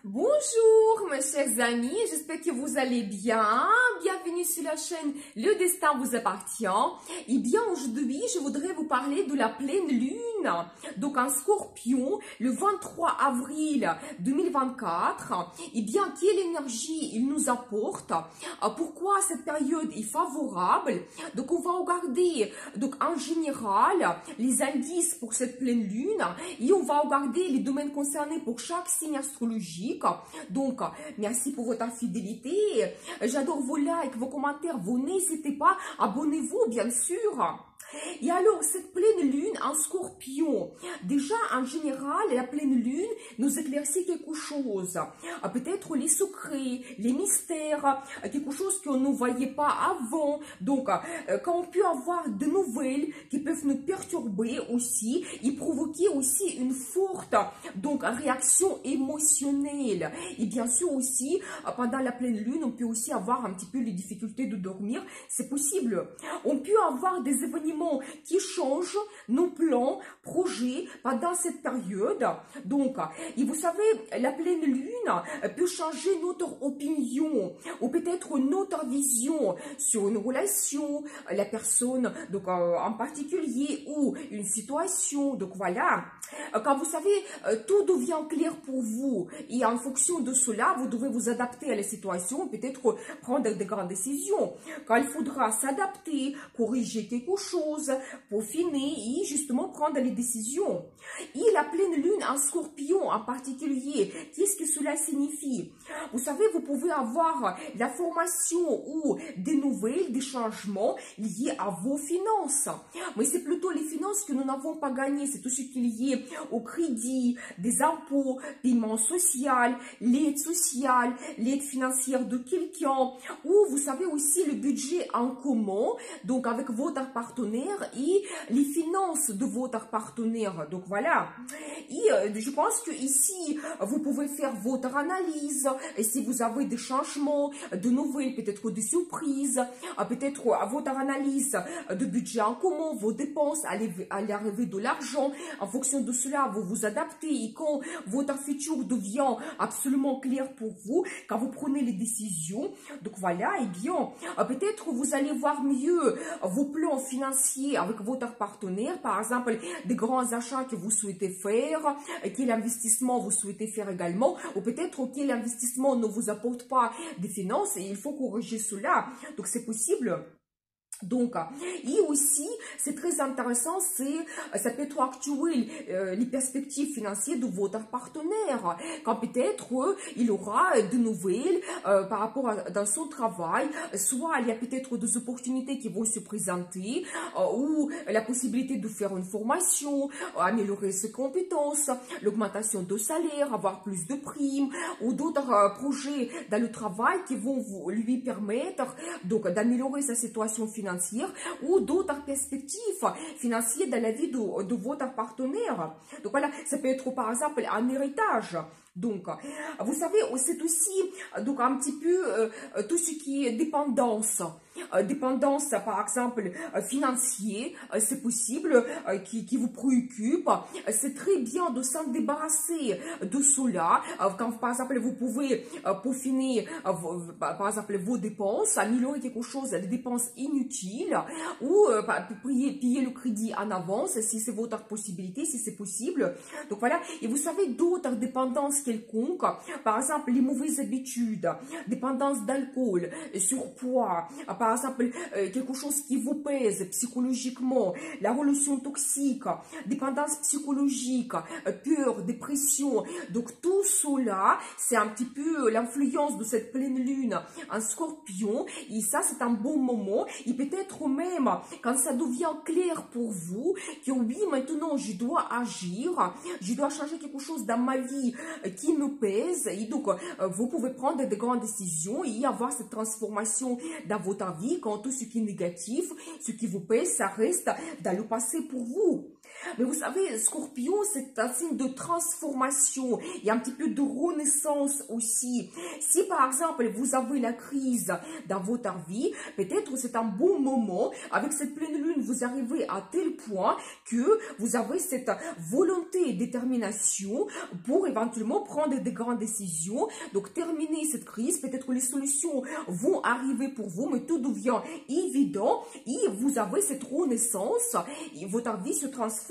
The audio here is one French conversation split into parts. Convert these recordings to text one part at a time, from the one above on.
Bonjour mes chers amis, j'espère que vous allez bien. Bienvenue sur la chaîne Le Destin vous appartient. Et bien aujourd'hui, je voudrais vous parler de la pleine lune. Donc en Scorpion, le 23 avril 2024. Et bien quelle énergie il nous apporte? Pourquoi cette période est favorable? Donc on va regarder donc en général les indices pour cette pleine lune et on va regarder les domaines concernés pour chaque signe astrologique. Donc, merci pour votre fidélité. J'adore vos likes, vos commentaires. Vous n'hésitez pas. Abonnez-vous, bien sûr. Et alors, cette pleine lune en Scorpion, déjà en général, la pleine lune nous éclaircit quelque chose. Peut-être les secrets, les mystères, quelque chose qu'on ne voyait pas avant. Donc, quand on peut avoir de nouvelles qui peuvent nous perturber aussi et provoquer aussi une forte réaction émotionnelle. Et bien sûr aussi, pendant la pleine lune, on peut aussi avoir un petit peu les difficultés de dormir. C'est possible. On peut avoir des événements qui changent nos plans, projets pendant cette période. Donc, et vous savez, la pleine lune peut changer notre opinion ou peut-être notre vision sur une relation, la personne donc en particulier ou une situation. Donc voilà, quand vous savez, tout devient clair pour vous et en fonction de cela, vous devez vous adapter à la situation, peut-être prendre des grandes décisions. Quand il faudra s'adapter, corriger quelque chose, peaufiner et justement prendre les décisions. Et la pleine lune en Scorpion en particulier, qu'est-ce que cela signifie? Vous savez, vous pouvez avoir l'information ou des nouvelles, des changements liés à vos finances. Mais c'est plutôt les finances que nous n'avons pas gagnées. C'est tout ce qui est lié au crédit, des impôts, paiement social, l'aide sociale, l'aide financière de quelqu'un, ou vous savez aussi le budget en commun, donc avec votre partenaire et les finances de votre partenaire. Donc voilà. Et je pense que ici, vous pouvez faire votre analyse. Et si vous avez des changements, de nouvelles, peut-être des surprises, peut-être votre analyse de budget en commun, vos dépenses, à l'arrivée de l'argent. En fonction de cela, vous vous adaptez. Et quand votre futur devient absolument clair pour vous, quand vous prenez les décisions, donc voilà, et bien, peut-être vous allez voir mieux vos plans financiers avec votre partenaire, par exemple, des grands achats que vous souhaitez faire, quel investissement vous souhaitez faire également, ou peut-être quel investissement ne vous apporte pas des finances et il faut corriger cela. Donc, c'est possible. Donc, et aussi, c'est très intéressant, ça peut être actuel, les perspectives financières de votre partenaire. Quand peut-être il aura de nouvelles par rapport dans son travail, soit il y a peut-être des opportunités qui vont se présenter, ou la possibilité de faire une formation, améliorer ses compétences, l'augmentation de salaire, avoir plus de primes, ou d'autres projets dans le travail qui vont lui permettre donc d'améliorer sa situation financière ou d'autres perspectives financières dans la vie de votre partenaire. Donc voilà, ça peut être par exemple un héritage. Donc, vous savez, c'est aussi donc un petit peu tout ce qui est dépendance. Dépendance, par exemple, financier, c'est possible, qui vous préoccupe. C'est très bien de s'en débarrasser de cela. Quand, par exemple, vous pouvez peaufiner, par exemple, vos dépenses, améliorer quelque chose, des dépenses inutiles, ou payer le crédit en avance, si c'est votre possibilité, si c'est possible. Donc voilà, et vous savez, d'autres dépendances quelconques, par exemple, les mauvaises habitudes, dépendance d'alcool, surpoids, par exemple, quelque chose qui vous pèse psychologiquement, la relation toxique, dépendance psychologique, peur, dépression. Donc, tout cela, c'est un petit peu l'influence de cette pleine lune en Scorpion. Et ça, c'est un bon moment. Et peut-être même, quand ça devient clair pour vous, que oui, maintenant, je dois agir, je dois changer quelque chose dans ma vie qui me pèse. Et donc, vous pouvez prendre de grandes décisions et avoir cette transformation dans votre votre vie quand tout ce qui est négatif, ce qui vous pèse, ça reste dans le passé pour vous. Mais vous savez, Scorpion, c'est un signe de transformation. Il y a un petit peu de renaissance aussi. Si par exemple, vous avez la crise dans votre vie, peut-être c'est un bon moment. Avec cette pleine lune, vous arrivez à tel point que vous avez cette volonté et détermination pour éventuellement prendre des grandes décisions. Donc, terminer cette crise. Peut-être les solutions vont arriver pour vous, mais tout devient évident. Et vous avez cette renaissance et votre vie se transforme.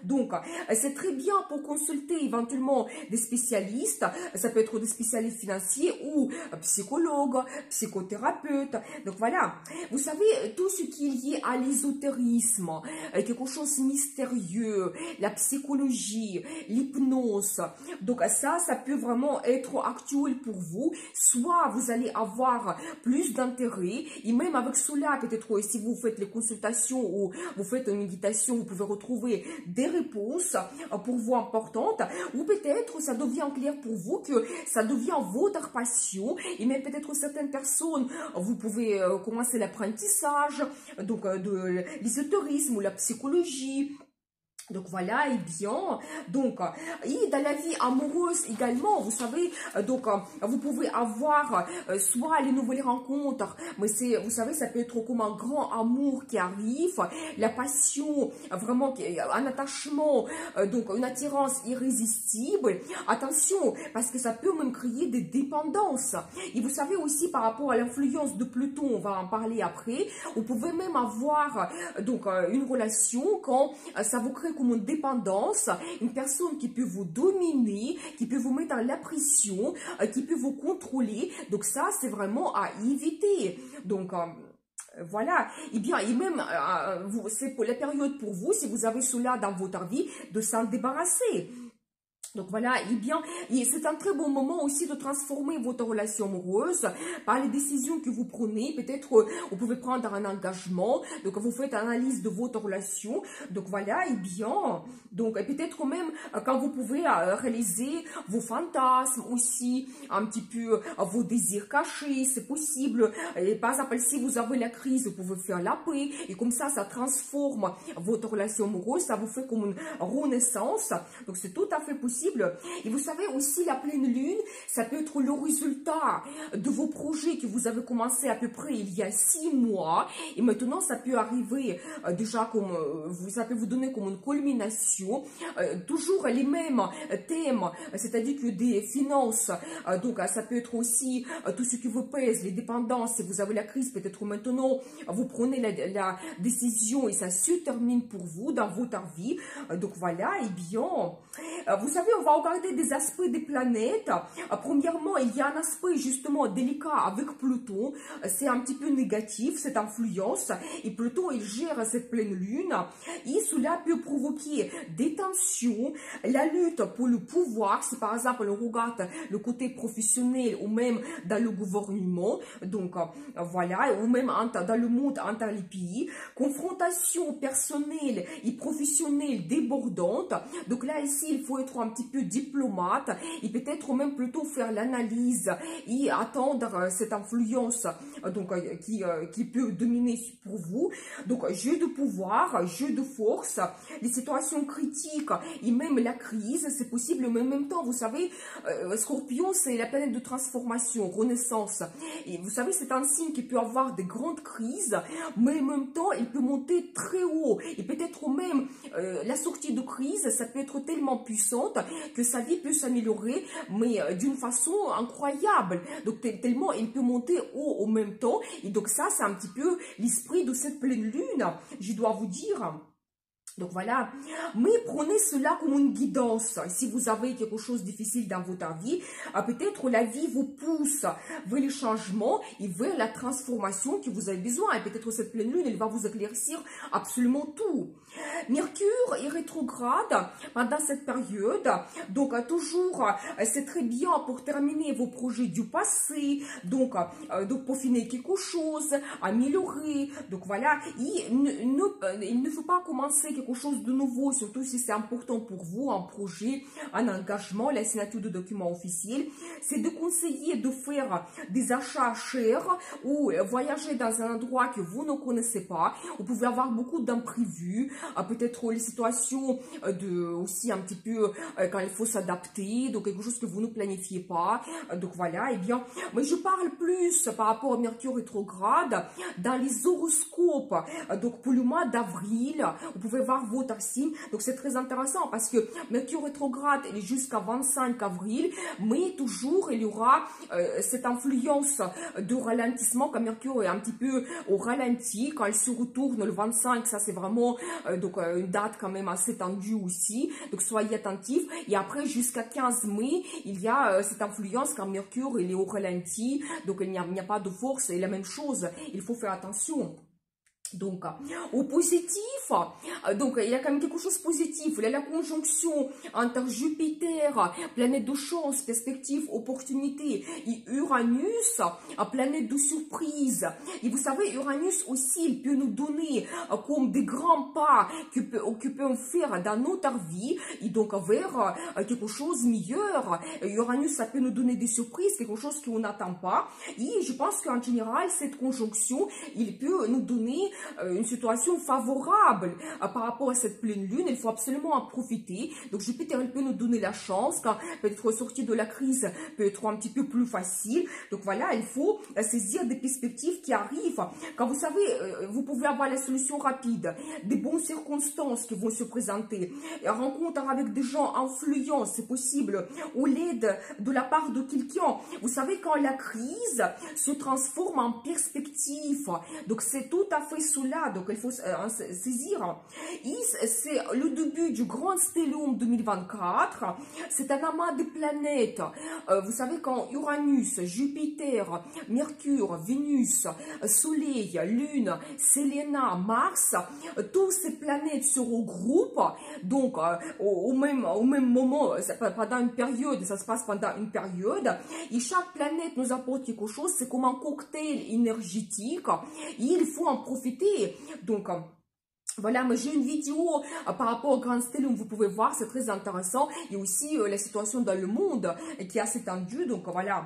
Donc, c'est très bien pour consulter éventuellement des spécialistes. Ça peut être des spécialistes financiers ou psychologues, psychothérapeutes. Donc, voilà. Vous savez, tout ce qui est lié à l'ésotérisme, quelque chose de mystérieux, la psychologie, l'hypnose. Donc, ça peut vraiment être actuel pour vous. Soit vous allez avoir plus d'intérêt. Et même avec cela, peut-être si vous faites les consultations ou vous faites une méditation, vous pouvez retrouver des réponses pour vous importantes, ou peut-être ça devient clair pour vous que ça devient votre passion, et même peut-être certaines personnes, vous pouvez commencer l'apprentissage donc de l'ésotérisme ou la psychologie. Donc voilà, et bien, donc, et dans la vie amoureuse également, vous savez, donc, vous pouvez avoir soit les nouvelles rencontres, mais c'est, vous savez, ça peut être comme un grand amour qui arrive, la passion, vraiment, un attachement, donc une attirance irrésistible. Attention, parce que ça peut même créer des dépendances. Et vous savez aussi, par rapport à l'influence de Pluton, on va en parler après, vous pouvez même avoir, donc, une relation quand ça vous crée comme une dépendance, une personne qui peut vous dominer, qui peut vous mettre dans la pression, qui peut vous contrôler. Donc ça, c'est vraiment à éviter. Donc, voilà, et bien, et même, c'est pour la période pour vous, si vous avez cela dans votre vie, de s'en débarrasser. Donc voilà, et bien, c'est un très bon moment aussi de transformer votre relation amoureuse par les décisions que vous prenez. Peut-être vous pouvez prendre un engagement, donc vous faites analyse de votre relation. Donc voilà, et bien, donc peut-être même quand vous pouvez réaliser vos fantasmes aussi, un petit peu vos désirs cachés, c'est possible. Et par exemple, si vous avez la crise, vous pouvez faire la paix, et comme ça transforme votre relation amoureuse, ça vous fait comme une renaissance. Donc c'est tout à fait possible. Et vous savez aussi, la pleine lune, ça peut être le résultat de vos projets que vous avez commencé à peu près il y a 6 mois. Et maintenant, ça peut arriver déjà comme, ça peut vous donner comme une culmination. Toujours les mêmes thèmes, c'est-à-dire que des finances. Donc, ça peut être aussi tout ce qui vous pèse, les dépendances. Si vous avez la crise, peut-être maintenant, vous prenez la décision et ça se termine pour vous dans votre vie. Donc, voilà, et bien, vous savez, on va regarder des aspects des planètes. Premièrement, il y a un aspect justement délicat avec Pluton. C'est un petit peu négatif, cette influence. Et Pluton, il gère cette pleine lune. Et cela peut provoquer des tensions, la lutte pour le pouvoir. Si par exemple, on regarde le côté professionnel ou même dans le gouvernement. Donc, voilà, ou même dans le monde entre les pays. Confrontation personnelle et professionnelle débordante. Donc là, ici, il faut être un petit peu diplomate et peut-être même plutôt faire l'analyse et attendre cette influence donc qui peut dominer pour vous. Donc jeu de pouvoir, jeu de force, les situations critiques et même la crise, c'est possible, mais en même temps, vous savez, Scorpion, c'est la planète de transformation, renaissance. Et vous savez, c'est un signe qui peut avoir des grandes crises, mais en même temps, il peut monter très haut. Et peut-être même la sortie de crise, ça peut être tellement puissante que sa vie peut s'améliorer, mais d'une façon incroyable. Donc, tellement il peut monter haut en même temps. Et donc, ça, c'est un petit peu l'esprit de cette pleine lune, je dois vous dire. Donc voilà, mais prenez cela comme une guidance. Si vous avez quelque chose de difficile dans votre vie, peut-être la vie vous pousse vers le changement et vers la transformation que vous avez besoin. Et peut-être cette pleine lune, elle va vous éclaircir absolument tout. Mercure est rétrograde pendant cette période. Donc toujours, c'est très bien pour terminer vos projets du passé. Donc peaufiner quelque chose, améliorer. Donc voilà, il ne faut pas commencer quelque quelque chose de nouveau, surtout si c'est important pour vous, un projet, un engagement, la signature de documents officiels, c'est de conseiller de faire des achats chers ou voyager dans un endroit que vous ne connaissez pas. Vous pouvez avoir beaucoup d'imprévus, peut-être les situations aussi un petit peu quand il faut s'adapter, donc quelque chose que vous ne planifiez pas. Donc voilà, et bien, mais je parle plus par rapport au Mercure rétrograde dans les horoscopes. Donc pour le mois d'avril, vous pouvez voir votre signe. Donc c'est très intéressant parce que Mercure rétrograde, il est jusqu'à 25 avril, mais toujours il y aura cette influence de ralentissement quand Mercure est un petit peu au ralenti. Quand il se retourne le 25, ça c'est vraiment donc une date quand même assez tendue aussi. Donc soyez attentifs. Et après jusqu'à 15 mai, il y a cette influence quand Mercure il est au ralenti. Donc il n'y a pas de force. Et la même chose, il faut faire attention. Donc, au positif, donc il y a quand même quelque chose de positif. Il y a la conjonction entre Jupiter, planète de chance, perspective, opportunité, et Uranus, planète de surprise. Et vous savez, Uranus aussi, il peut nous donner comme des grands pas que peut faire dans notre vie, et donc vers quelque chose de meilleur. Uranus, ça peut nous donner des surprises, quelque chose qu'on n'attend pas. Et je pense qu'en général, cette conjonction, il peut nous donner une situation favorable par rapport à cette pleine lune. Il faut absolument en profiter. Donc Jupiter, il peut nous donner la chance quand peut-être sortir de la crise peut être un petit peu plus facile. Donc voilà, il faut saisir des perspectives qui arrivent. Quand vous savez, vous pouvez avoir la solution rapide, des bonnes circonstances qui vont se présenter, rencontre avec des gens influents, c'est possible, ou l'aide de la part de quelqu'un. Vous savez, quand la crise se transforme en perspective, donc c'est tout à fait cela, donc il faut saisir. C'est le début du grand stellium 2024, c'est un amas de planètes. Vous savez, quand Uranus, Jupiter, Mercure, Vénus, Soleil, Lune, Séléna, Mars, toutes ces planètes se regroupent, donc au même moment, pendant une période, ça se passe pendant une période, et chaque planète nous apporte quelque chose, c'est comme un cocktail énergétique, et il faut en profiter. Donc, voilà, mais j'ai une vidéo par rapport au grand stellium, vous pouvez voir, c'est très intéressant. Il y a aussi la situation dans le monde qui est assez tendue, donc voilà.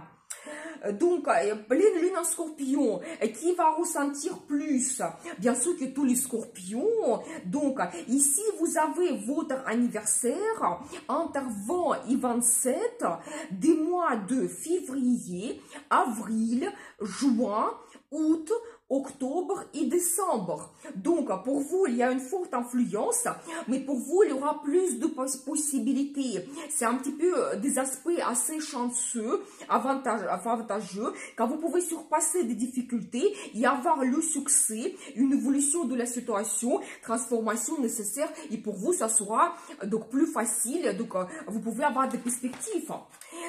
Donc, pleine lune en scorpion, qui va ressentir plus? Bien sûr que tous les scorpions. Donc, ici, vous avez votre anniversaire entre 20 et 27 des mois de février, avril, juin, août, octobre et décembre. Donc, pour vous, il y a une forte influence, mais pour vous, il y aura plus de possibilités. C'est un petit peu des aspects assez chanceux, avantageux, quand vous pouvez surpasser des difficultés et avoir le succès, une évolution de la situation, transformation nécessaire, et pour vous, ça sera donc plus facile. Donc, vous pouvez avoir des perspectives.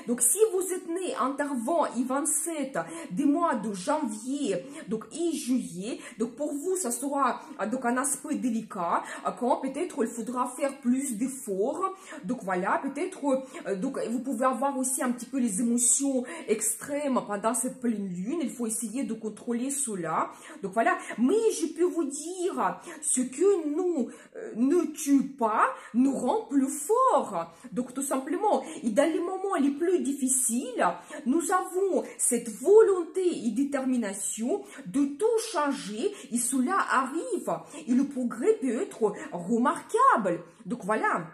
Donc, si vous êtes né entre 20 et 27 des mois de janvier, donc et juillet, donc pour vous, ça sera donc un aspect délicat, quand peut-être il faudra faire plus d'efforts. Donc voilà, peut-être donc vous pouvez avoir aussi un petit peu les émotions extrêmes pendant cette pleine lune. Il faut essayer de contrôler cela. Donc voilà, mais je peux vous dire, ce que nous ne tue pas nous rend plus forts. Donc tout simplement, et dans les moments les plus difficiles, nous avons cette volonté et détermination de tout changer, et cela arrive. Et le progrès peut être remarquable. Donc voilà.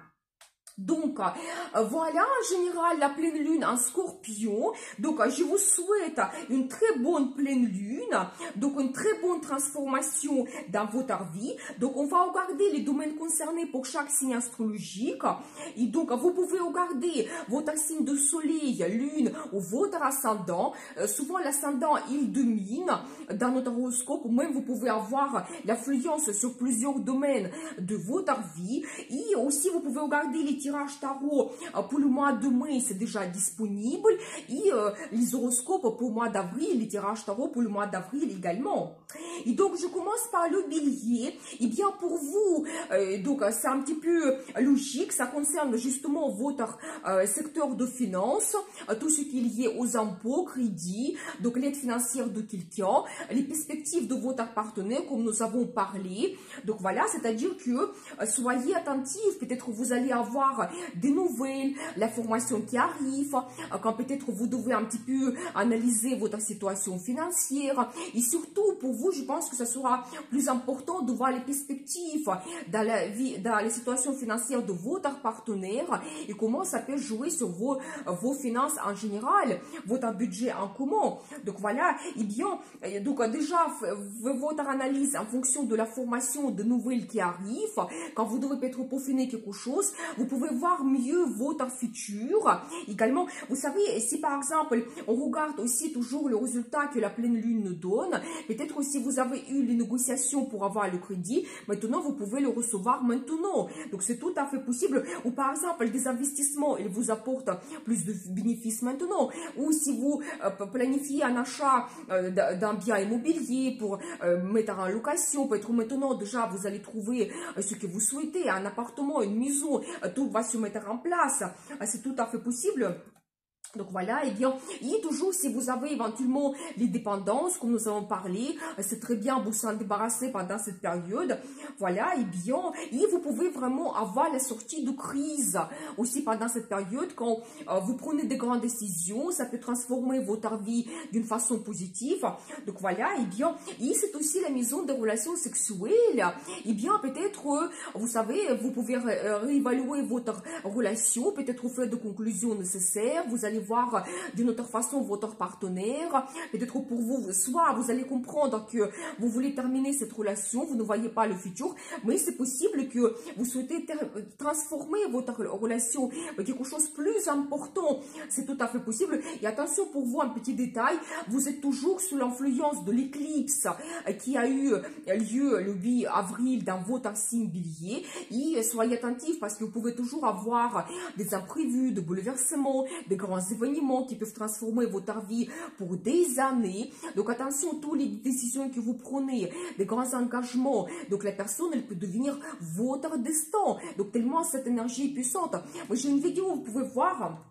Donc, voilà en général la pleine lune en scorpion. Donc, je vous souhaite une très bonne pleine lune. Donc, une très bonne transformation dans votre vie. Donc, on va regarder les domaines concernés pour chaque signe astrologique. Et donc, vous pouvez regarder votre signe de soleil, lune ou votre ascendant. Souvent, l'ascendant, il domine dans notre horoscope. Ou même, vous pouvez avoir l'influence sur plusieurs domaines de votre vie. Et aussi, vous pouvez regarder les tirage tarot pour le mois de mai, c'est déjà disponible. Et les horoscopes pour le mois d'avril, les tirages tarot pour le mois d'avril également. Et donc, je commence par le bélier. Et bien, pour vous, donc c'est un petit peu logique. Ça concerne justement votre secteur de finance, tout ce qui est lié aux impôts, crédits, donc l'aide financière de quelqu'un, les perspectives de votre partenaire, comme nous avons parlé. Donc voilà, c'est-à-dire que soyez attentifs. Peut-être vous allez avoir des nouvelles, l'information qui arrive, quand peut-être vous devez un petit peu analyser votre situation financière. Et surtout, pour vous, je pense que ce sera plus important de voir les perspectives dans la vie, dans les situations financières de votre partenaire et comment ça peut jouer sur vos finances en général, votre budget en commun. Donc voilà, et bien, donc déjà, votre analyse en fonction de la formation de nouvelles qui arrivent, quand vous devez peut-être peaufiner quelque chose, vous pouvez voir mieux votre futur. Également, vous savez, si par exemple, on regarde aussi toujours le résultat que la pleine lune nous donne, peut-être si vous avez eu les négociations pour avoir le crédit, maintenant vous pouvez le recevoir maintenant. Donc c'est tout à fait possible. Ou par exemple, des investissements, ils vous apportent plus de bénéfices maintenant. Ou si vous planifiez un achat d'un bien immobilier pour mettre en location, peut-être maintenant déjà vous allez trouver ce que vous souhaitez, un appartement, une maison, tout va se mettre en place. C'est tout à fait possible. Donc voilà, et bien, et toujours si vous avez éventuellement les dépendances, comme nous avons parlé, c'est très bien vous s'en débarrasser pendant cette période. Voilà, et bien, et vous pouvez vraiment avoir la sortie de crise aussi pendant cette période quand vous prenez des grandes décisions, ça peut transformer votre vie d'une façon positive. Donc voilà, et bien, et c'est aussi la maison des relations sexuelles. Et bien, peut-être, vous savez, vous pouvez réévaluer votre relation, peut-être faire des conclusions nécessaires, vous allez voir d'une autre façon votre partenaire, peut-être pour vous, soit vous allez comprendre que vous voulez terminer cette relation, vous ne voyez pas le futur, mais c'est possible que vous souhaitez transformer votre relation en quelque chose de plus important, c'est tout à fait possible. Et attention pour vous, un petit détail, vous êtes toujours sous l'influence de l'éclipse qui a eu lieu le 8 avril dans votre signe bélier, et soyez attentifs parce que vous pouvez toujours avoir des imprévus, des bouleversements, des grands événements qui peuvent transformer votre vie pour des années. Donc attention, toutes les décisions que vous prenez, des grands engagements, donc la personne, elle peut devenir votre destin. Donc tellement cette énergie est puissante. Moi j'ai une vidéo, vous pouvez voir.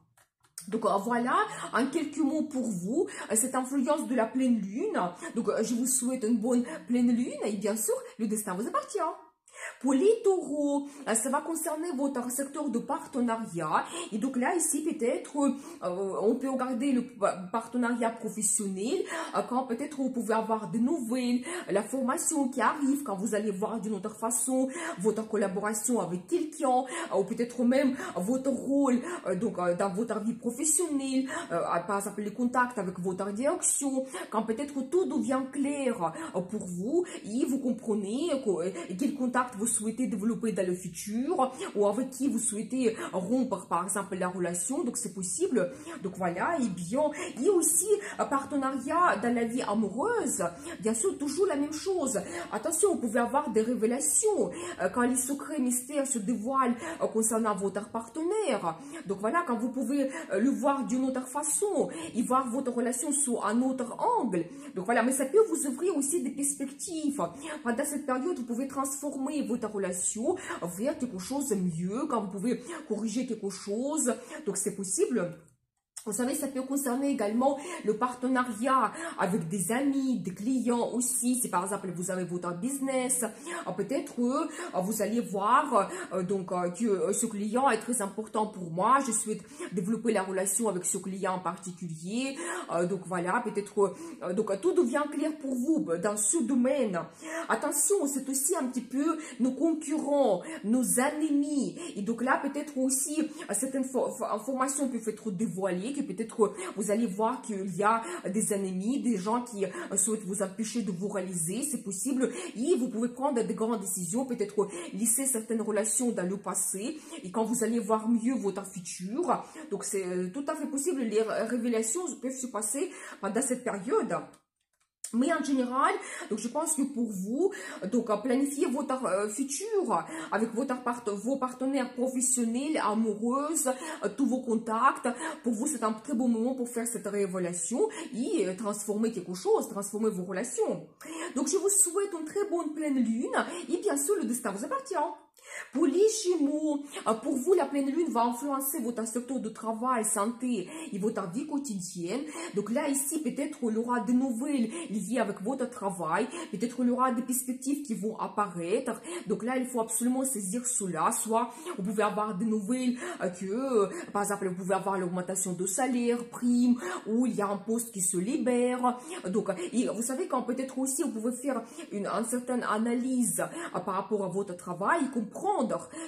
Donc voilà, en quelques mots pour vous, cette influence de la pleine lune. Donc je vous souhaite une bonne pleine lune et bien sûr, le destin vous appartient. Pour les taureaux, ça va concerner votre secteur de partenariat. Et donc là, ici, peut-être, on peut regarder le partenariat professionnel, quand peut-être vous pouvez avoir de nouvelles, la formation qui arrive, quand vous allez voir d'une autre façon votre collaboration avec quelqu'un, ou peut-être même votre rôle donc dans votre vie professionnelle, par exemple les contacts avec votre direction, quand peut-être tout devient clair pour vous et vous comprenez quel contact vous souhaitez développer dans le futur ou avec qui vous souhaitez rompre par exemple la relation, donc c'est possible. Donc voilà, et bien, il y a aussi un partenariat dans la vie amoureuse, bien sûr toujours la même chose. Attention, vous pouvez avoir des révélations quand les secrets mystères se dévoilent concernant votre partenaire. Donc voilà, quand vous pouvez le voir d'une autre façon et voir votre relation sous un autre angle. Donc voilà, mais ça peut vous ouvrir aussi des perspectives. Pendant cette période, vous pouvez transformer votre relation vers quelque chose de mieux, quand vous pouvez corriger quelque chose, donc c'est possible. Vous savez, ça peut concerner également le partenariat avec des amis, des clients aussi. Si par exemple vous avez votre business, peut-être vous allez voir donc que ce client est très important pour moi. Je souhaite développer la relation avec ce client en particulier. Donc voilà, peut-être donc tout devient clair pour vous dans ce domaine. Attention, c'est aussi un petit peu nos concurrents, nos ennemis. Et donc là, peut-être aussi certaines informations peuvent être dévoilées, que peut-être vous allez voir qu'il y a des ennemis, des gens qui souhaitent vous empêcher de vous réaliser, c'est possible, et vous pouvez prendre des grandes décisions, peut-être laisser certaines relations dans le passé, et quand vous allez voir mieux votre futur, donc c'est tout à fait possible, les révélations peuvent se passer pendant cette période. Mais en général, donc je pense que pour vous, donc planifier votre futur avec vos partenaires professionnels, amoureuses, tous vos contacts, pour vous c'est un très bon moment pour faire cette réévaluation et transformer quelque chose, transformer vos relations. Donc je vous souhaite une très bonne pleine lune et bien sûr le destin vous appartient. Pour les Gémeaux, pour vous, la pleine lune va influencer votre secteur de travail, santé et votre vie quotidienne. Donc là, ici, peut-être il y aura des nouvelles liées avec votre travail. Peut-être il y aura des perspectives qui vont apparaître. Donc là, il faut absolument saisir cela. Soit vous pouvez avoir des nouvelles par exemple, vous pouvez avoir l'augmentation de salaire, prime, ou il y a un poste qui se libère. Donc, et vous savez quand peut-être aussi, vous pouvez faire une certaine analyse par rapport à votre travail et comprendre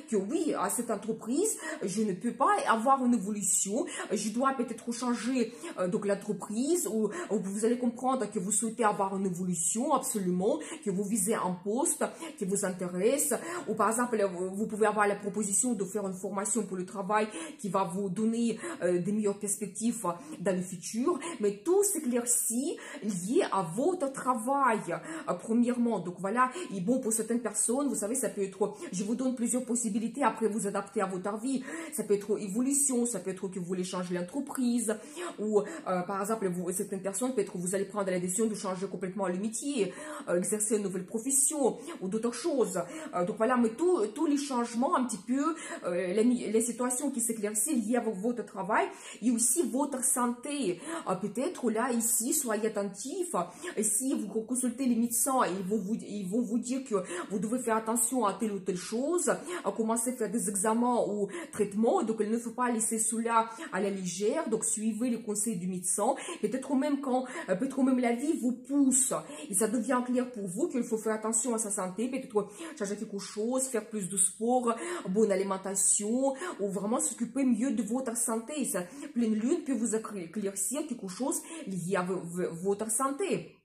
que oui, à cette entreprise, je ne peux pas avoir une évolution, je dois peut-être changer donc l'entreprise, ou vous allez comprendre que vous souhaitez avoir une évolution absolument, que vous visez un poste qui vous intéresse, ou par exemple, vous pouvez avoir la proposition de faire une formation pour le travail qui va vous donner des meilleures perspectives dans le futur, mais tout s'éclaircit lié à votre travail, premièrement. Donc voilà, et bon, pour certaines personnes, vous savez, ça peut être, je vous donne plusieurs possibilités, après vous adapter à votre vie, ça peut être évolution, ça peut être que vous voulez changer l'entreprise, ou par exemple, certaines personnes, peut-être vous allez prendre la décision de changer complètement le métier, exercer une nouvelle profession, ou d'autres choses. Donc voilà, mais tous les changements, un petit peu, les situations qui s'éclaircissent liées à votre travail, et aussi votre santé. Peut-être là, ici, soyez attentifs, et si vous consultez les médecins, ils vont vous dire que vous devez faire attention à telle ou telle chose, à commencer à faire des examens ou traitements, donc il ne faut pas laisser cela à la légère, donc suivez les conseils du médecin, peut-être même la vie vous pousse, et ça devient clair pour vous qu'il faut faire attention à sa santé, peut-être changer quelque chose, faire plus de sport, bonne alimentation, ou vraiment s'occuper mieux de votre santé. Ça, pleine lune peut vous éclaircir quelque chose lié à votre santé.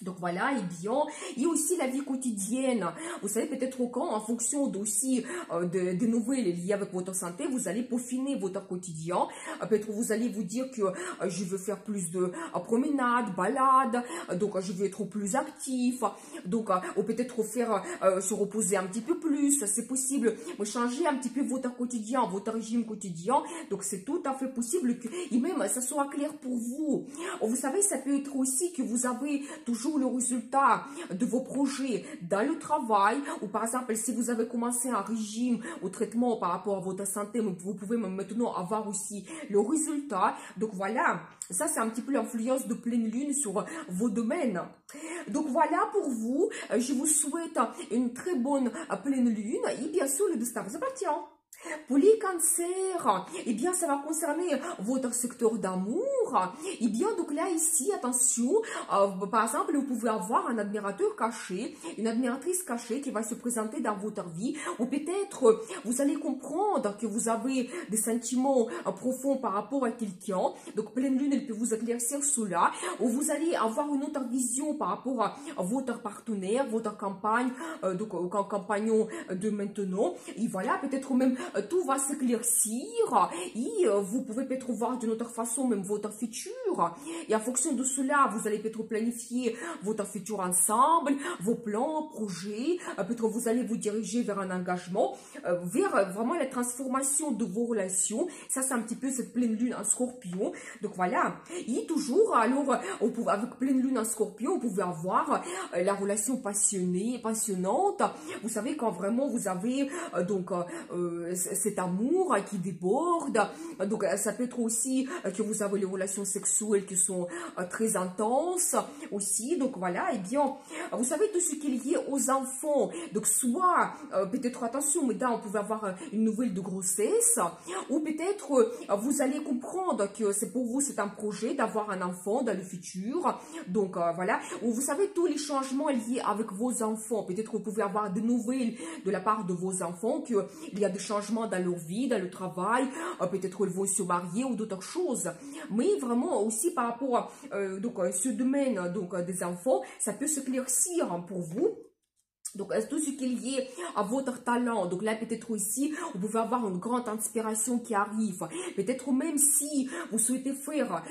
Donc voilà, et bien, il y a aussi la vie quotidienne. Vous savez, peut-être quand, en fonction aussi des nouvelles liées avec votre santé, vous allez peaufiner votre quotidien. Peut-être vous allez vous dire que je veux faire plus de promenades, balades, donc je veux être plus actif, donc ou peut-être faire se reposer un petit peu plus, c'est possible, mais changer un petit peu votre quotidien, votre régime quotidien, donc c'est tout à fait possible que, et même ça soit clair pour vous. Vous savez, ça peut être aussi que vous avez toujours le résultat de vos projets dans le travail, ou par exemple si vous avez commencé un régime ou traitement par rapport à votre santé, vous pouvez maintenant avoir aussi le résultat. Donc voilà, ça c'est un petit peu l'influence de pleine lune sur vos domaines. Donc voilà pour vous, je vous souhaite une très bonne pleine lune et bien sûr le destin vous appartient. Pour les cancers, eh bien, ça va concerner votre secteur d'amour. Eh bien, donc là, ici, attention, par exemple, vous pouvez avoir un admirateur caché, une admiratrice cachée qui va se présenter dans votre vie, ou peut-être vous allez comprendre que vous avez des sentiments profonds par rapport à quelqu'un. Donc, pleine lune, elle peut vous éclaircir cela, ou vous allez avoir une autre vision par rapport à votre partenaire, votre campagne, donc compagnon de maintenant. Et voilà, peut-être même tout va s'éclaircir et vous pouvez peut-être voir d'une autre façon même votre futur. Et en fonction de cela, vous allez peut-être planifier votre futur ensemble, vos plans, projets. Peut-être vous allez vous diriger vers un engagement, vers vraiment la transformation de vos relations. Ça, c'est un petit peu cette pleine lune en scorpion. Donc voilà. Et toujours, alors, avec pleine lune en scorpion, vous pouvez avoir la relation passionnée, passionnante. Vous savez, quand vraiment vous avez donc cet amour qui déborde. Donc ça peut être aussi que vous avez les relations sexuelles qui sont très intenses aussi. Donc voilà, et bien, vous savez tout ce qui est lié aux enfants. Donc soit, peut-être attention, maintenant, vous pouvez avoir une nouvelle de grossesse, ou peut-être vous allez comprendre que c'est pour vous, c'est un projet d'avoir un enfant dans le futur. Donc voilà, ou vous savez tous les changements liés avec vos enfants. Peut-être vous pouvez avoir des nouvelles de la part de vos enfants, qu'il y a des changements dans leur vie, dans le travail, peut-être ils vont se marier ou d'autres choses. Mais vraiment aussi par rapport à ce domaine donc, des enfants, ça peut s'éclaircir pour vous. Donc, tout ce qui est lié à votre talent. Donc là, peut-être aussi, vous pouvez avoir une grande inspiration qui arrive. Peut-être même si vous souhaitez faire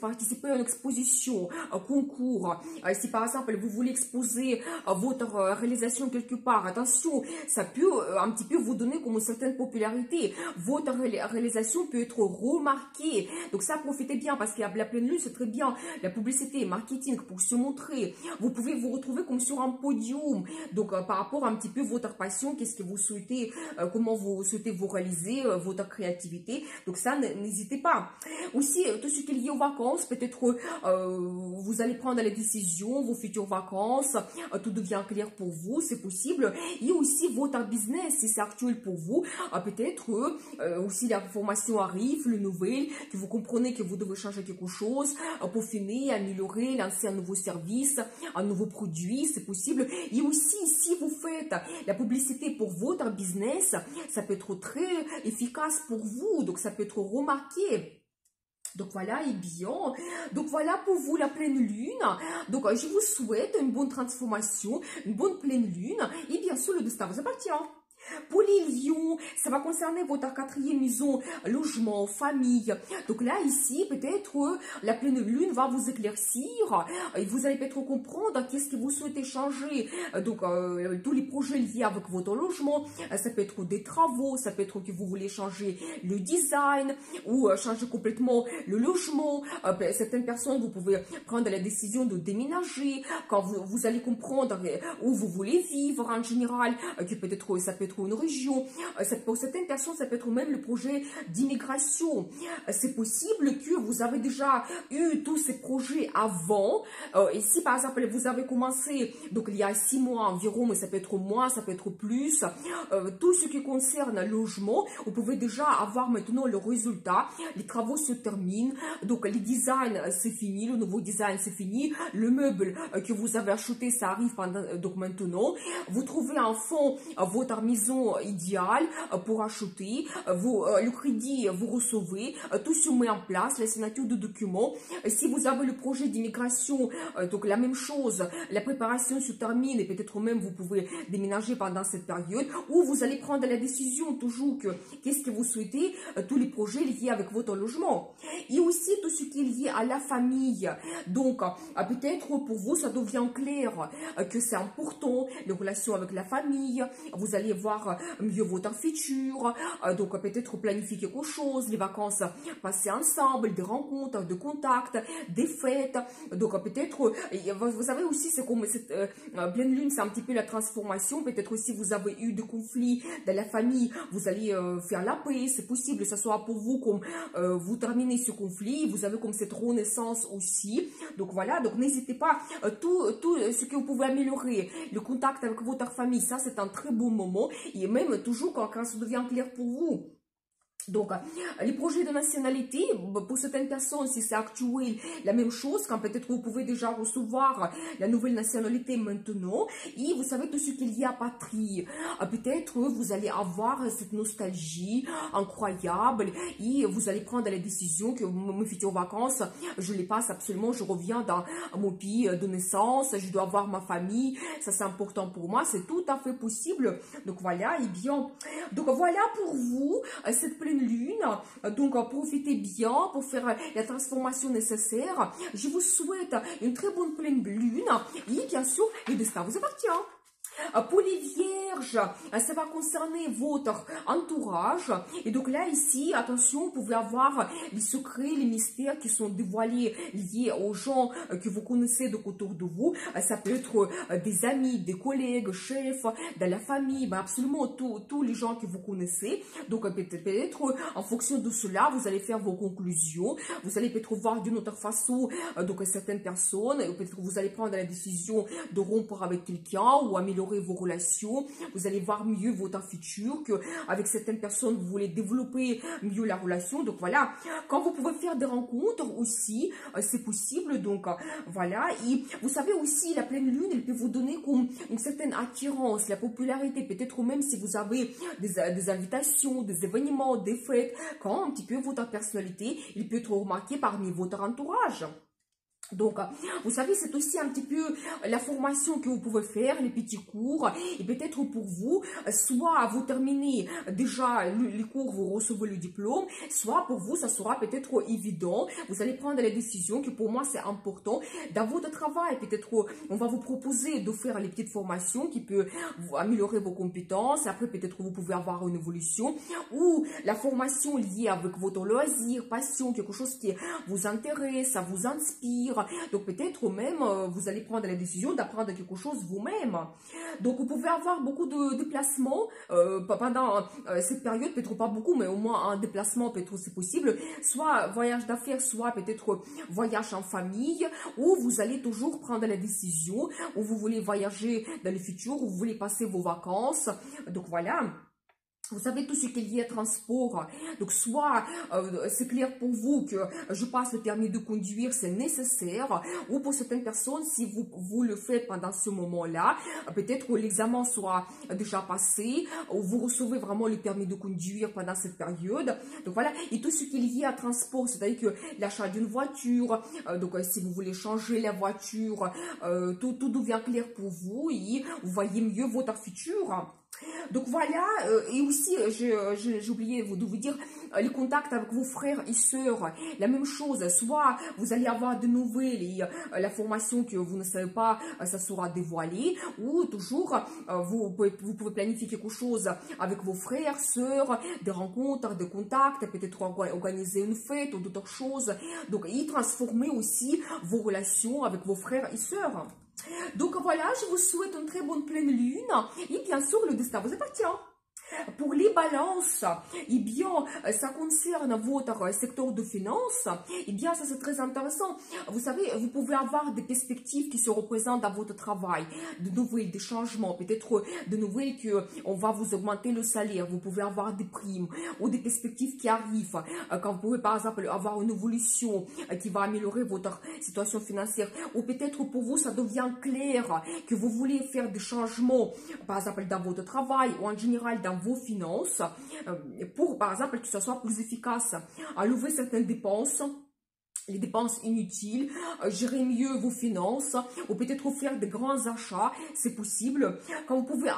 participer à une exposition, un concours. Si par exemple, vous voulez exposer votre réalisation quelque part, attention, ça peut un petit peu vous donner comme une certaine popularité. Votre réalisation peut être remarquée. Donc ça, profitez bien parce qu'il y a la pleine lune, c'est très bien. La publicité, marketing pour se montrer. Vous pouvez vous retrouver comme sur un podium. Donc, par rapport à un petit peu votre passion, qu'est-ce que vous souhaitez, comment vous souhaitez vous réaliser, votre créativité. Donc, ça, n'hésitez pas. Aussi, tout ce qui est lié aux vacances, peut-être vous allez prendre les décisions, vos futures vacances, tout devient clair pour vous, c'est possible. Et aussi, votre business, si c'est actuel pour vous, peut-être aussi l'information arrive, le nouvelle, que vous comprenez que vous devez changer quelque chose, peaufiner, améliorer, lancer un nouveau service, un nouveau produit, c'est possible. Et aussi, si vous faites la publicité pour votre business, ça peut être très efficace pour vous, donc ça peut être remarqué. Donc voilà, et bien, donc voilà pour vous la pleine lune. Donc je vous souhaite une bonne transformation, une bonne pleine lune, et bien sûr le destin vous appartient. Pour les lions, ça va concerner votre quatrième maison, logement, famille. Donc là, ici, peut-être, la pleine lune va vous éclaircir. Et vous allez peut-être comprendre qu'est-ce que vous souhaitez changer. Donc, tous les projets liés avec votre logement, ça peut être des travaux, ça peut être que vous voulez changer le design ou changer complètement le logement. Certaines personnes, vous pouvez prendre la décision de déménager quand vous allez comprendre où vous voulez vivre en général, que peut-être ça peut être une région. Pour certaines personnes, ça peut être même le projet d'immigration. C'est possible que vous avez déjà eu tous ces projets avant. Et si par exemple vous avez commencé, donc il y a 6 mois environ, mais ça peut être moins, ça peut être plus, tout ce qui concerne le logement, vous pouvez déjà avoir maintenant le résultat. Les travaux se terminent, donc les designs c'est fini, le nouveau design c'est fini, le meuble que vous avez acheté ça arrive donc maintenant. Vous trouvez en fond votre maison idéale pour acheter, le crédit vous recevez, tout se met en place, la signature de documents. Si vous avez le projet d'immigration, donc la même chose, la préparation se termine et peut-être même vous pouvez déménager pendant cette période, ou vous allez prendre la décision toujours que qu'est-ce que vous souhaitez, tous les projets liés avec votre logement. Et aussi tout ce qui est lié à la famille. Donc peut-être pour vous ça devient clair que c'est important, les relations avec la famille, vous allez voir mieux votre futur, donc peut-être planifier quelque chose, les vacances passer ensemble, des rencontres, des contacts, des fêtes, donc peut-être, vous savez aussi, c'est comme cette pleine lune, c'est un petit peu la transformation, peut-être aussi vous avez eu des conflits dans la famille, vous allez faire la paix, c'est possible, que ce soit pour vous comme vous terminez ce conflit, vous avez comme cette renaissance aussi, donc voilà, donc n'hésitez pas, tout ce que vous pouvez améliorer, le contact avec votre famille, ça c'est un très bon moment, et même toujours quand ça devient clair pour vous. Donc, les projets de nationalité, pour certaines personnes, si c'est actuel, la même chose, quand peut-être vous pouvez déjà recevoir la nouvelle nationalité maintenant, et vous savez tout ce qu'il y a à patrie. Peut-être vous allez avoir cette nostalgie incroyable, et vous allez prendre la décision que mes futures vacances, je les passe absolument, je reviens dans mon pays de naissance, je dois avoir ma famille, ça c'est important pour moi, c'est tout à fait possible. Donc voilà, et bien, donc voilà pour vous, cette pleine lune, donc profitez bien pour faire la transformation nécessaire. Je vous souhaite une très bonne pleine lune et bien sûr, le destin vous appartient. Pour les vierges, ça va concerner votre entourage. Et donc là, ici, attention, vous pouvez avoir les secrets, les mystères qui sont dévoilés liés aux gens que vous connaissez autour de vous. Ça peut être des amis, des collègues, chefs, de la famille, ben absolument tous les gens que vous connaissez. Donc peut-être en fonction de cela, vous allez faire vos conclusions. Vous allez peut-être voir d'une autre façon donc certaines personnes. Peut-être que vous allez prendre la décision de rompre avec quelqu'un ou améliorer vos relations, vous allez voir mieux votre futur, que avec certaines personnes vous voulez développer mieux la relation. Donc voilà, quand vous pouvez faire des rencontres aussi, c'est possible. Donc voilà, et vous savez aussi la pleine lune, elle peut vous donner comme une certaine attirance, la popularité, peut-être même si vous avez des invitations, des événements, des fêtes, quand un petit peu votre personnalité, il peut être remarqué parmi votre entourage. Donc, vous savez, c'est aussi un petit peu la formation que vous pouvez faire, les petits cours, et peut-être pour vous, soit vous terminez déjà les cours, vous recevez le diplôme, soit pour vous, ça sera peut-être évident, vous allez prendre la décision que pour moi, c'est important dans votre travail, peut-être on va vous proposer de faire les petites formations qui peuvent améliorer vos compétences, après peut-être vous pouvez avoir une évolution, ou la formation liée avec votre loisir, passion, quelque chose qui vous intéresse, ça vous inspire. Donc peut-être même vous allez prendre la décision d'apprendre quelque chose vous-même. Donc vous pouvez avoir beaucoup de déplacements pendant cette période, peut-être pas beaucoup, mais au moins un déplacement peut-être c'est possible, soit voyage d'affaires, soit peut-être voyage en famille, où vous allez toujours prendre la décision, où vous voulez voyager dans le futur, où vous voulez passer vos vacances. Donc voilà. Vous savez, tout ce qui est lié à transport, donc soit c'est clair pour vous que je passe le permis de conduire, c'est nécessaire, ou pour certaines personnes, si vous le faites pendant ce moment-là, peut-être que l'examen soit déjà passé, ou vous recevez vraiment le permis de conduire pendant cette période. Donc voilà, et tout ce qui est lié à transport, c'est-à-dire que l'achat d'une voiture, donc si vous voulez changer la voiture, tout devient clair pour vous et vous voyez mieux votre futur. Donc voilà, et aussi, j'ai oublié de vous dire, les contacts avec vos frères et sœurs, la même chose, soit vous allez avoir de nouvelles et la formation que vous ne savez pas, ça sera dévoilé, ou toujours, vous pouvez planifier quelque chose avec vos frères, sœurs, des rencontres, des contacts, peut-être organiser une fête ou d'autres choses, donc y transformer aussi vos relations avec vos frères et sœurs. Donc voilà, je vous souhaite une très bonne pleine lune et bien sûr le destin vous appartient. Pour les balances, eh bien, ça concerne votre secteur de finances. Eh bien, ça c'est très intéressant. Vous savez, vous pouvez avoir des perspectives qui se représentent dans votre travail, de nouvelles, des changements, peut-être de nouvelles que on va vous augmenter le salaire. Vous pouvez avoir des primes ou des perspectives qui arrivent. Quand vous pouvez, par exemple, avoir une évolution qui va améliorer votre situation financière. Ou peut-être pour vous, ça devient clair que vous voulez faire des changements, par exemple, dans votre travail ou en général dans vos finances, pour, par exemple, que ce soit plus efficace, enlever certaines dépenses, les dépenses inutiles, gérer mieux vos finances, ou peut-être faire de grands achats, c'est possible. Quand vous pouvez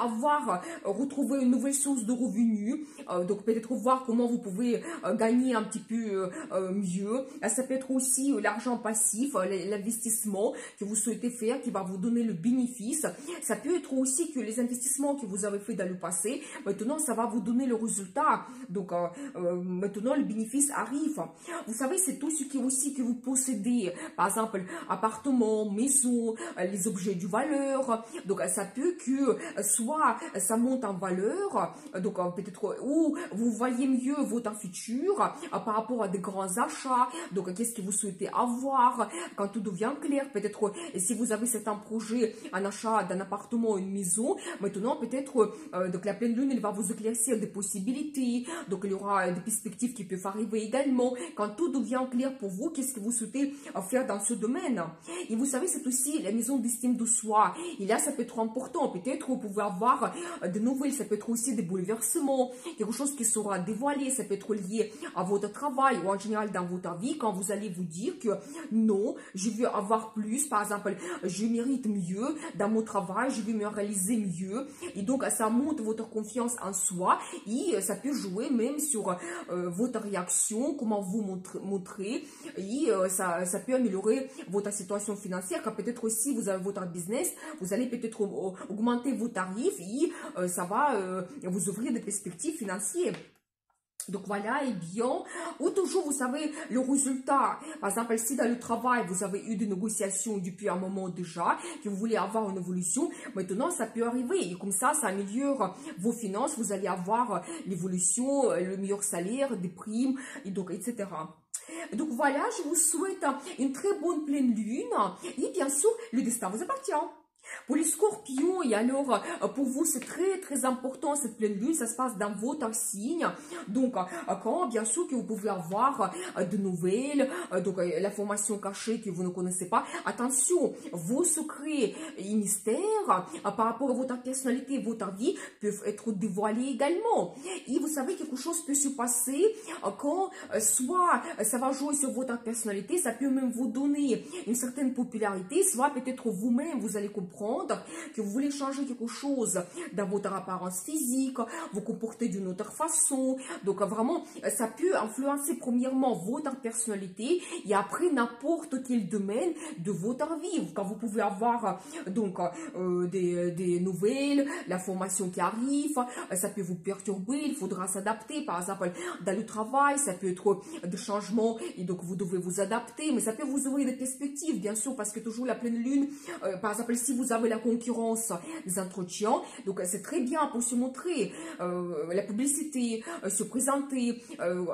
retrouver une nouvelle source de revenus, donc peut-être voir comment vous pouvez gagner un petit peu mieux. Ça peut être aussi l'argent passif, l'investissement que vous souhaitez faire, qui va vous donner le bénéfice. Ça peut être aussi que les investissements que vous avez fait dans le passé, maintenant ça va vous donner le résultat. Donc maintenant le bénéfice arrive. Vous savez, c'est tout ce qui est aussi que vous possédez, par exemple appartement, maison, les objets de valeur. Donc ça peut que soit ça monte en valeur, donc peut-être où vous voyez mieux votre futur par rapport à des grands achats. Donc qu'est-ce que vous souhaitez avoir quand tout devient clair. Peut-être si vous avez certains projets, un achat d'un appartement, une maison, maintenant peut-être donc la pleine lune elle va vous éclaircir des possibilités. Donc il y aura des perspectives qui peuvent arriver également quand tout devient clair pour vous. Qu'est-ce que vous souhaitez faire dans ce domaine? Et vous savez, c'est aussi la maison d'estime de soi. Et là, ça peut être important. Peut-être vous pouvez avoir de nouvelles, ça peut être aussi des bouleversements, quelque chose qui sera dévoilé, ça peut être lié à votre travail ou en général dans votre vie, quand vous allez vous dire que non, je veux avoir plus, par exemple, je mérite mieux dans mon travail, je veux me réaliser mieux. Et donc, ça monte votre confiance en soi et ça peut jouer même sur votre réaction, comment vous montrez. Et ça peut améliorer votre situation financière, car peut-être aussi vous avez votre business, vous allez peut-être augmenter vos tarifs et ça va vous ouvrir des perspectives financières. Donc voilà, et bien, ou toujours, vous savez, le résultat. Par exemple, si dans le travail, vous avez eu des négociations depuis un moment déjà, que vous voulez avoir une évolution, maintenant, ça peut arriver. Et comme ça améliore vos finances, vous allez avoir l'évolution, le meilleur salaire, des primes, et donc, etc. Donc voilà, je vous souhaite une très bonne pleine lune. Et bien sûr, le destin vous appartient. Pour les scorpions, et alors, pour vous, c'est très, très important, cette pleine lune, ça se passe dans votre signe. Donc, quand, bien sûr, que vous pouvez avoir de nouvelles, donc, l'information cachée que vous ne connaissez pas. Attention, vos secrets et mystères, par rapport à votre personnalité, votre vie, peuvent être dévoilés également. Et vous savez, quelque chose peut se passer quand, soit, ça va jouer sur votre personnalité, ça peut même vous donner une certaine popularité, soit peut-être vous-même, vous allez comprendre que vous voulez changer quelque chose dans votre apparence physique, vous comporter d'une autre façon. Donc vraiment, ça peut influencer premièrement votre personnalité et après n'importe quel domaine de votre vie. Quand vous pouvez avoir donc des nouvelles, l'information qui arrive, ça peut vous perturber, il faudra s'adapter. Par exemple, dans le travail, ça peut être des changements et donc vous devez vous adapter, mais ça peut vous ouvrir des perspectives, bien sûr, parce que toujours la pleine lune, par exemple, si vous avez la concurrence des entretiens, donc c'est très bien pour se montrer, la publicité, se présenter.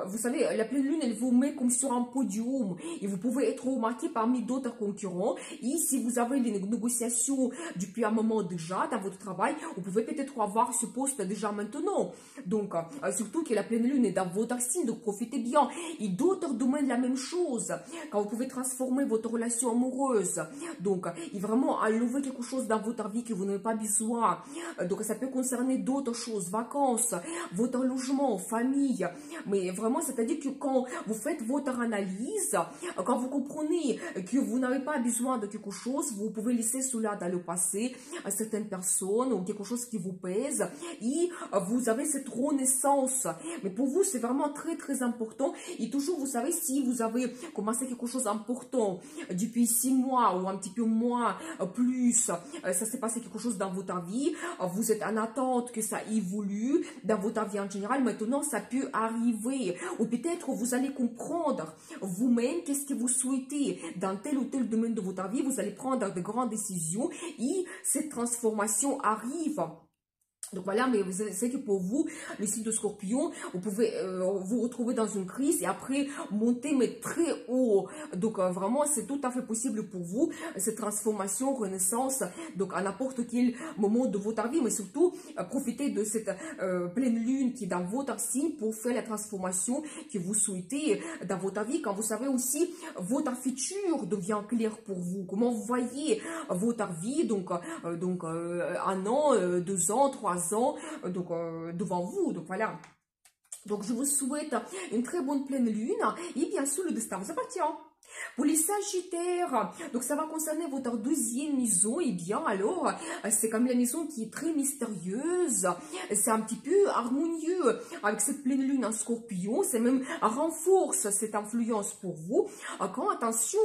Vous savez, la pleine lune, elle vous met comme sur un podium et vous pouvez être remarqué parmi d'autres concurrents. Et si vous avez les négociations depuis un moment déjà dans votre travail, vous pouvez peut-être avoir ce poste déjà maintenant. Donc, surtout que la pleine lune est dans votre signe, donc profitez bien. Et d'autres domaines, la même chose. Quand vous pouvez transformer votre relation amoureuse, donc, et vraiment enlever quelque chose dans votre vie que vous n'avez pas besoin. Donc, ça peut concerner d'autres choses, vacances, votre logement, famille. Mais vraiment, c'est-à-dire que quand vous faites votre analyse, quand vous comprenez que vous n'avez pas besoin de quelque chose, vous pouvez laisser cela dans le passé à certaines personnes ou quelque chose qui vous pèse et vous avez cette renaissance. Mais pour vous, c'est vraiment très, très important. Et toujours, vous savez, si vous avez commencé quelque chose d'important depuis 6 mois ou un petit peu moins, plus, ça s'est passé quelque chose dans votre vie, vous êtes en attente que ça évolue dans votre vie en général, maintenant ça peut arriver, ou peut-être vous allez comprendre vous-même qu'est-ce que vous souhaitez dans tel ou tel domaine de votre vie, vous allez prendre de grandes décisions et cette transformation arrive. Donc voilà, mais vous savez que pour vous, le signe de Scorpion, vous pouvez vous retrouver dans une crise et après monter mais très haut. Donc vraiment, c'est tout à fait possible pour vous, cette transformation, renaissance, donc à n'importe quel moment de votre vie, mais surtout profitez de cette pleine lune qui est dans votre signe pour faire la transformation que vous souhaitez dans votre vie. Quand vous savez aussi, votre futur devient clair pour vous, comment vous voyez votre vie, donc 1 an, 2 ans, 3 ans, donc devant vous, donc voilà. Donc je vous souhaite une très bonne pleine lune et bien sûr le destin vous appartient. Pour les Sagittaires, donc ça va concerner votre 12e maison, et bien alors, c'est comme la maison qui est très mystérieuse, c'est un petit peu harmonieux avec cette pleine lune en Scorpion, c'est même renforce cette influence pour vous. Quand, attention,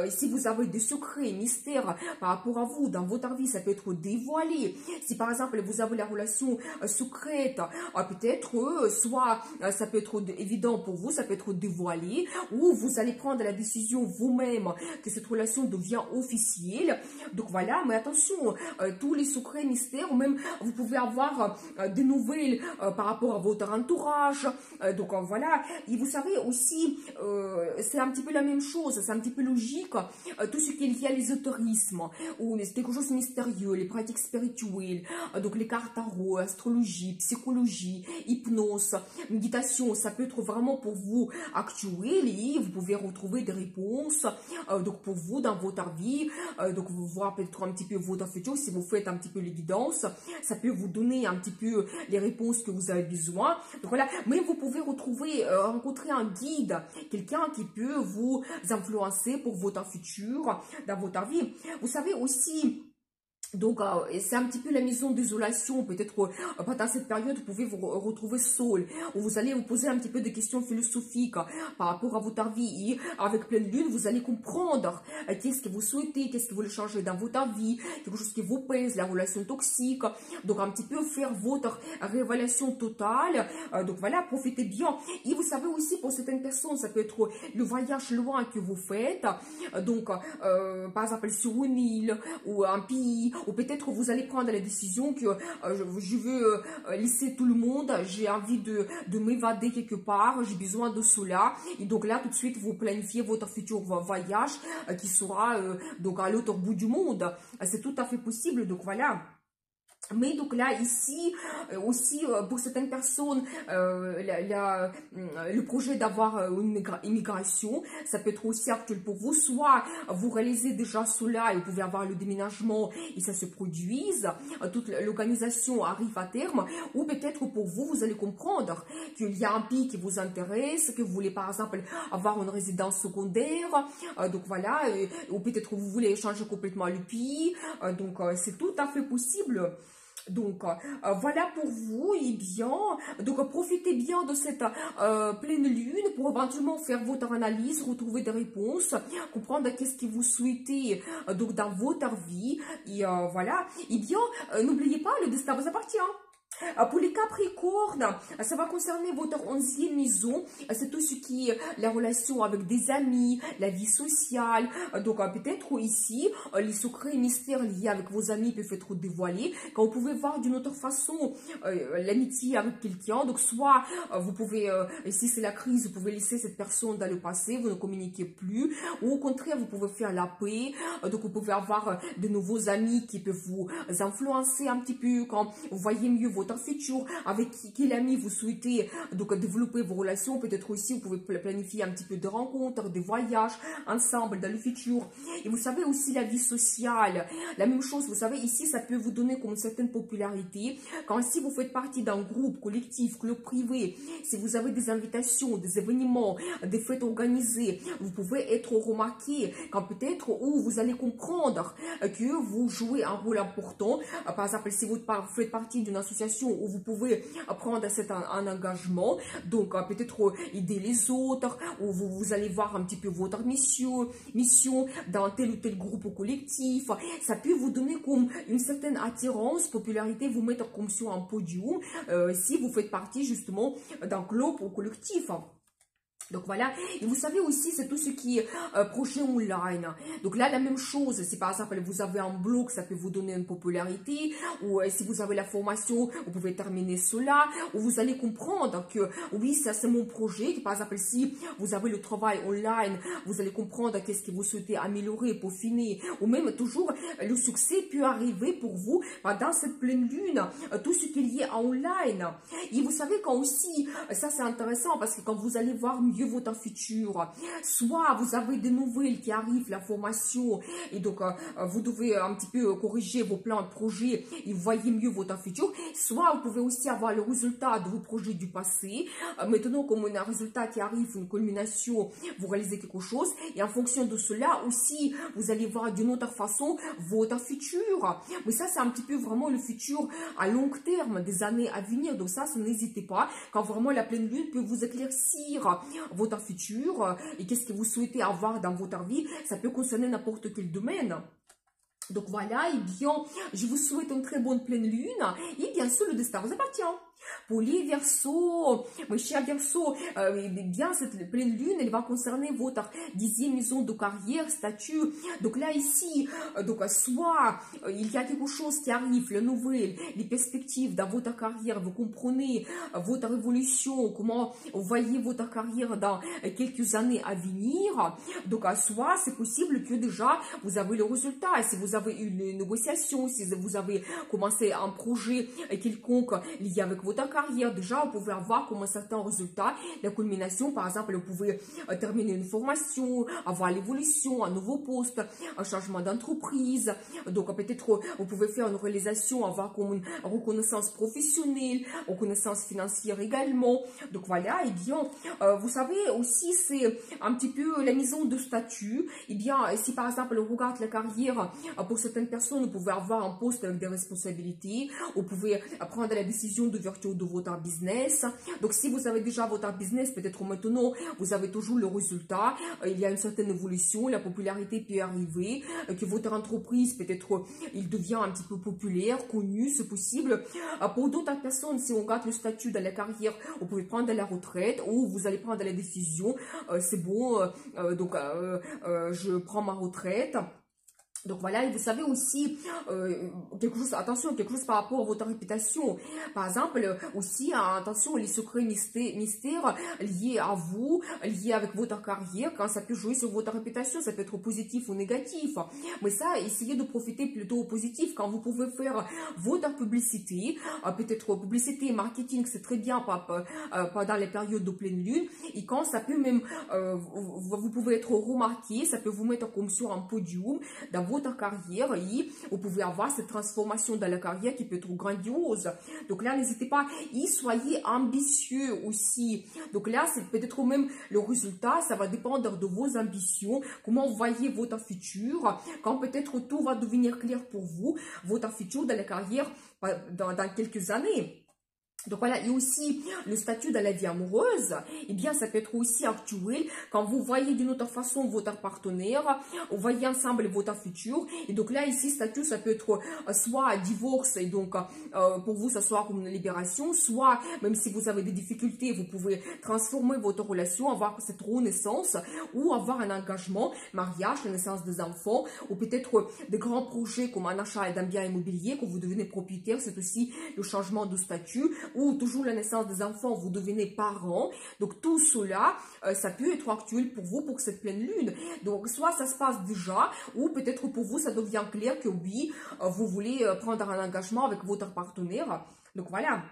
si vous avez des secrets, mystères par rapport à vous, dans votre vie, ça peut être dévoilé. Si par exemple, vous avez la relation secrète, peut-être, soit ça peut être évident pour vous, ça peut être dévoilé, ou vous allez prendre la décision vous-même que cette relation devient officielle. Donc voilà, mais attention, tous les secrets, mystères, ou même vous pouvez avoir des nouvelles par rapport à votre entourage. Donc voilà, et vous savez aussi, c'est un petit peu la même chose, c'est un petit peu logique, tout ce qui est lié à l'ésotérisme, ou quelque chose de mystérieux, les pratiques spirituelles, donc les cartes tarot, astrologie, psychologie, hypnose, méditation, ça peut être vraiment pour vous actuel et vous pouvez retrouver des réponses donc pour vous dans votre vie, donc vous voir peut-être un petit peu votre futur. Si vous faites un petit peu les guidances, ça peut vous donner un petit peu les réponses que vous avez besoin. Donc voilà, mais vous pouvez retrouver, rencontrer un guide, quelqu'un qui peut vous influencer pour votre futur dans votre vie. Vous savez aussi, donc, c'est un petit peu la maison d'isolation. Peut-être pendant cette période, vous pouvez vous retrouver seul, où vous allez vous poser un petit peu de questions philosophiques par rapport à votre vie. Et avec pleine lune, vous allez comprendre qu'est-ce que vous souhaitez, qu'est-ce que vous voulez changer dans votre vie, quelque chose qui vous pèse, la relation toxique. Donc, un petit peu faire votre révélation totale. Donc, voilà, profitez bien. Et vous savez aussi, pour certaines personnes, ça peut être le voyage loin que vous faites. Donc, par exemple, sur une île ou un pays, ou peut-être vous allez prendre la décision que je veux laisser tout le monde, j'ai envie de m'évader quelque part, j'ai besoin de cela, et donc là tout de suite vous planifiez votre futur voyage qui sera donc à l'autre bout du monde. C'est tout à fait possible, donc voilà. Mais donc là, ici, aussi, pour certaines personnes, le projet d'avoir une immigration, ça peut être aussi actuel pour vous. Soit vous réalisez déjà cela et vous pouvez avoir le déménagement et ça se produise, toute l'organisation arrive à terme. Ou peut-être pour vous, vous allez comprendre qu'il y a un pays qui vous intéresse, que vous voulez par exemple avoir une résidence secondaire. Donc voilà, ou peut-être vous voulez changer complètement le pays. Donc c'est tout à fait possible. Donc, voilà pour vous, et bien, donc profitez bien de cette pleine lune pour éventuellement faire votre analyse, retrouver des réponses, comprendre qu'est-ce que vous souhaitez donc dans votre vie, et voilà, et bien, n'oubliez pas, le destin vous appartient. Pour les Capricornes, ça va concerner votre 11e maison. C'est tout ce qui est la relation avec des amis, la vie sociale. Donc peut-être ici, les secrets et mystères liés avec vos amis peuvent être dévoilés. Quand vous pouvez voir d'une autre façon l'amitié avec quelqu'un. Donc soit vous pouvez, si c'est la crise, vous pouvez laisser cette personne dans le passé, vous ne communiquez plus. Ou au contraire, vous pouvez faire la paix. Donc vous pouvez avoir de nouveaux amis qui peuvent vous influencer un petit peu quand vous voyez mieux votre futur, avec quel ami vous souhaitez donc développer vos relations. Peut-être aussi vous pouvez planifier un petit peu de rencontres, de voyages ensemble dans le futur. Et vous savez aussi la vie sociale, la même chose, vous savez ici ça peut vous donner comme une certaine popularité quand si vous faites partie d'un groupe collectif, club privé, si vous avez des invitations, des événements, des fêtes organisées, vous pouvez être remarqué quand peut-être où vous allez comprendre que vous jouez un rôle important. Par exemple, si vous faites partie d'une association où vous pouvez prendre un engagement, donc peut-être aider les autres, ou vous allez voir un petit peu votre mission dans tel ou tel groupe collectif, ça peut vous donner comme une certaine attirance, popularité, vous mettre comme sur un podium, si vous faites partie justement d'un club ou collectif. Donc voilà, et vous savez aussi, c'est tout ce qui est projet online. Donc là, la même chose, si par exemple vous avez un blog, ça peut vous donner une popularité, ou si vous avez la formation, vous pouvez terminer cela, ou vous allez comprendre que oui, ça c'est mon projet. Par exemple, si vous avez le travail online, vous allez comprendre qu'est-ce que vous souhaitez améliorer, peaufiner, ou même toujours le succès peut arriver pour vous dans cette pleine lune, tout ce qui est lié à online. Et vous savez quand aussi, ça c'est intéressant parce que quand vous allez voir mieux votre futur, soit vous avez des nouvelles qui arrivent, la formation, et donc vous devez un petit peu corriger vos plans de projet et voyez mieux votre futur, soit vous pouvez aussi avoir le résultat de vos projets du passé, maintenant comme un résultat qui arrive, une culmination, vous réalisez quelque chose, et en fonction de cela aussi, vous allez voir d'une autre façon votre futur. Mais ça c'est un petit peu vraiment le futur à long terme, des années à venir, donc ça n'hésitez pas, quand vraiment la pleine lune peut vous éclaircir votre futur et qu'est-ce que vous souhaitez avoir dans votre vie, ça peut concerner n'importe quel domaine. Donc voilà, et bien, je vous souhaite une très bonne pleine lune, et bien sûr, le destin vous appartient. Pour les Verseaux, mes chers Verseaux, bien cette pleine lune, elle va concerner votre 10e maison de carrière, statut. Donc là, ici, donc soit il y a quelque chose qui arrive, la nouvelle, les perspectives dans votre carrière, vous comprenez votre évolution, comment vous voyez votre carrière dans quelques années à venir. Donc soit c'est possible que déjà vous avez le résultat. Si vous avez eu les négociations, si vous avez commencé un projet quelconque lié avec votre carrière, déjà vous pouvez avoir comme un certain résultat, la culmination, par exemple, vous pouvez terminer une formation, avoir l'évolution, un nouveau poste, un changement d'entreprise, donc peut-être vous pouvez faire une réalisation, avoir comme une reconnaissance professionnelle, reconnaissance financière également, donc voilà, et bien, vous savez aussi, c'est un petit peu la maison de statut, et bien, si par exemple, on regarde la carrière, pour certaines personnes, vous pouvez avoir un poste avec des responsabilités, vous pouvez prendre la décision d'ouverture de votre business. Donc si vous avez déjà votre business, peut-être maintenant vous avez toujours le résultat, il y a une certaine évolution, la popularité peut arriver, que votre entreprise peut-être il devient un petit peu populaire, connu, c'est possible. Pour d'autres personnes, si on regarde le statut dans la carrière, vous pouvez prendre la retraite ou vous allez prendre la décision, c'est bon, donc je prends ma retraite. Donc voilà, et vous savez aussi, quelque chose, attention, quelque chose par rapport à votre réputation. Par exemple, aussi, attention, les secrets mystères liés à vous, liés avec votre carrière, quand ça peut jouer sur votre réputation, ça peut être positif ou négatif. Mais ça, essayez de profiter plutôt au positif, quand vous pouvez faire votre publicité, peut-être publicité, marketing, c'est très bien pendant les périodes de pleine lune, et quand ça peut même, vous pouvez être remarqué, ça peut vous mettre comme sur un podium, dans votre carrière, et vous pouvez avoir cette transformation dans la carrière qui peut être grandiose. Donc là, n'hésitez pas, et soyez ambitieux aussi. Donc là, c'est peut-être même le résultat, ça va dépendre de vos ambitions, comment vous voyez votre futur, quand peut-être tout va devenir clair pour vous, votre futur dans la carrière dans quelques années. Donc voilà, et aussi le statut de la vie amoureuse, eh bien ça peut être aussi actuel quand vous voyez d'une autre façon votre partenaire, vous voyez ensemble votre futur, et donc là ici statut ça peut être soit divorce, et donc pour vous ça soit comme une libération, soit même si vous avez des difficultés, vous pouvez transformer votre relation, avoir cette renaissance, ou avoir un engagement, mariage, la naissance des enfants, ou peut-être des grands projets comme un achat d'un bien immobilier, que vous devenez propriétaire, c'est aussi le changement de statut, ou toujours la naissance des enfants, vous devenez parents. Donc tout cela, ça peut être actuel pour vous pour cette pleine lune. Donc soit ça se passe déjà, ou peut-être pour vous ça devient clair que oui, vous voulez prendre un engagement avec votre partenaire. Donc voilà.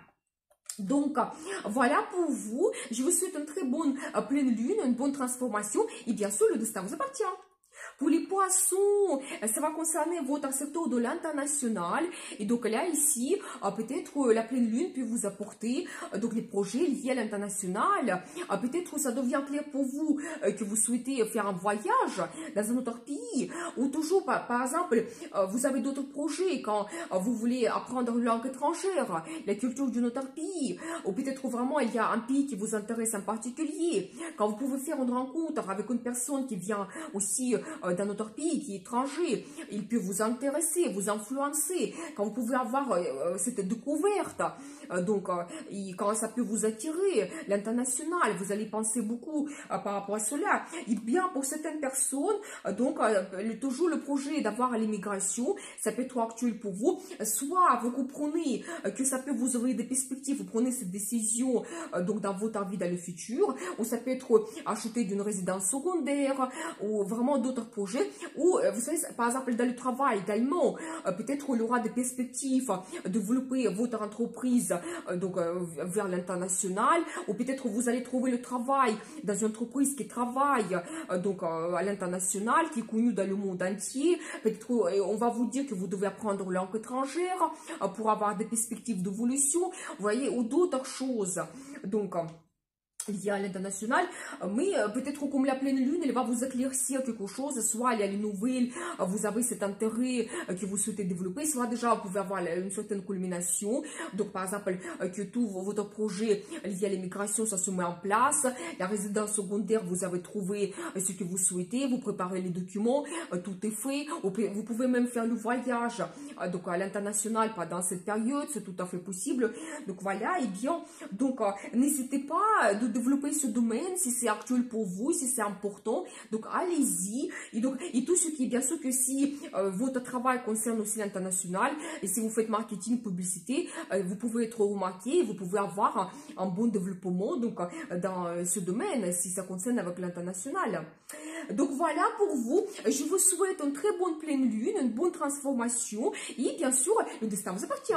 Donc, voilà pour vous. Je vous souhaite une très bonne pleine lune, une bonne transformation. Et bien sûr, le destin vous appartient. Pour les poissons, ça va concerner votre secteur de l'international. Et donc là, ici, peut-être la pleine lune peut vous apporter donc les projets liés à l'international. Peut-être ça devient clair pour vous que vous souhaitez faire un voyage dans un autre pays. Ou toujours, par exemple, vous avez d'autres projets quand vous voulez apprendre une langue étrangère, la culture d'un autre pays. Ou peut-être vraiment il y a un pays qui vous intéresse en particulier. Quand vous pouvez faire une rencontre avec une personne qui vient aussi dans notre pays, qui est étranger, il peut vous intéresser, vous influencer, quand vous pouvez avoir cette découverte, donc quand ça peut vous attirer, l'international, vous allez penser beaucoup par rapport à cela. Et bien pour certaines personnes, donc toujours le projet d'avoir l'immigration, ça peut être actuel pour vous, soit vous comprenez que ça peut vous ouvrir des perspectives, vous prenez cette décision donc dans votre vie dans le futur, ou ça peut être acheter d'une résidence secondaire, ou vraiment d'autres projets, ou vous savez, par exemple dans le travail également, peut-être il y aura des perspectives de développer votre entreprise donc vers l'international, ou peut-être vous allez trouver le travail dans une entreprise qui travaille donc à l'international, qui est connue dans le monde entier. Peut-être on va vous dire que vous devez apprendre une langue étrangère pour avoir des perspectives d'évolution, vous voyez, ou d'autres choses. Donc lié à l'international, mais peut-être comme la pleine lune, elle va vous éclaircir quelque chose, soit il y a les nouvelles, vous avez cet intérêt que vous souhaitez développer, soit déjà vous pouvez avoir une certaine culmination, donc par exemple que tout votre projet lié à l'immigration, ça se met en place, la résidence secondaire, vous avez trouvé ce que vous souhaitez, vous préparez les documents, tout est fait, vous pouvez même faire le voyage donc à l'international pendant cette période, c'est tout à fait possible, donc voilà, et bien, donc n'hésitez pas de développer ce domaine si c'est actuel pour vous, si c'est important, donc allez-y, et tout ce qui est bien sûr que si votre travail concerne aussi l'international, et si vous faites marketing, publicité, vous pouvez être remarqué, vous pouvez avoir un bon développement donc dans ce domaine, si ça concerne avec l'international. Donc voilà pour vous, je vous souhaite une très bonne pleine lune, une bonne transformation, et bien sûr, le destin vous appartient.